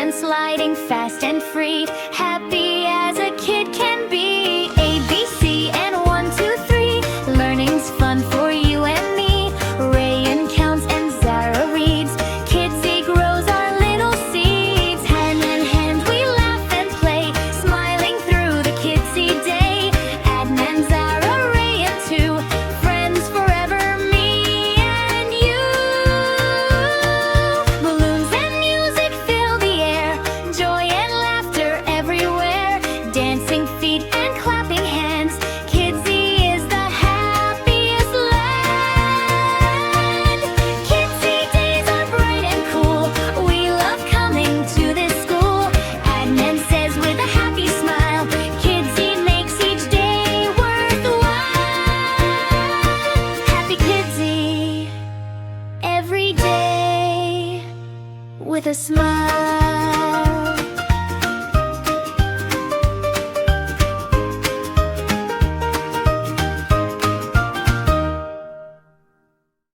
and sliding fast and free, happy as a kid can be. A, B, C, and 1, 2, 3. Learning's fun for you and me. Rayan counts and Zara reads. Kidzee grows our little seeds. Hand in hand we laugh and play, smiling through the Kidzee day. Adnan, Zara, Rayan too, friends forever, me and you. Balloons and music fill the air, joy and laughter everywhere. Dancing feet and clapping hands, Kidzee is the happiest land. Kidzee days are bright and cool, we love coming to this school. Adnan says with a happy smile, Kidzee makes each day worthwhile. Happy Kidzee, every day with a smile.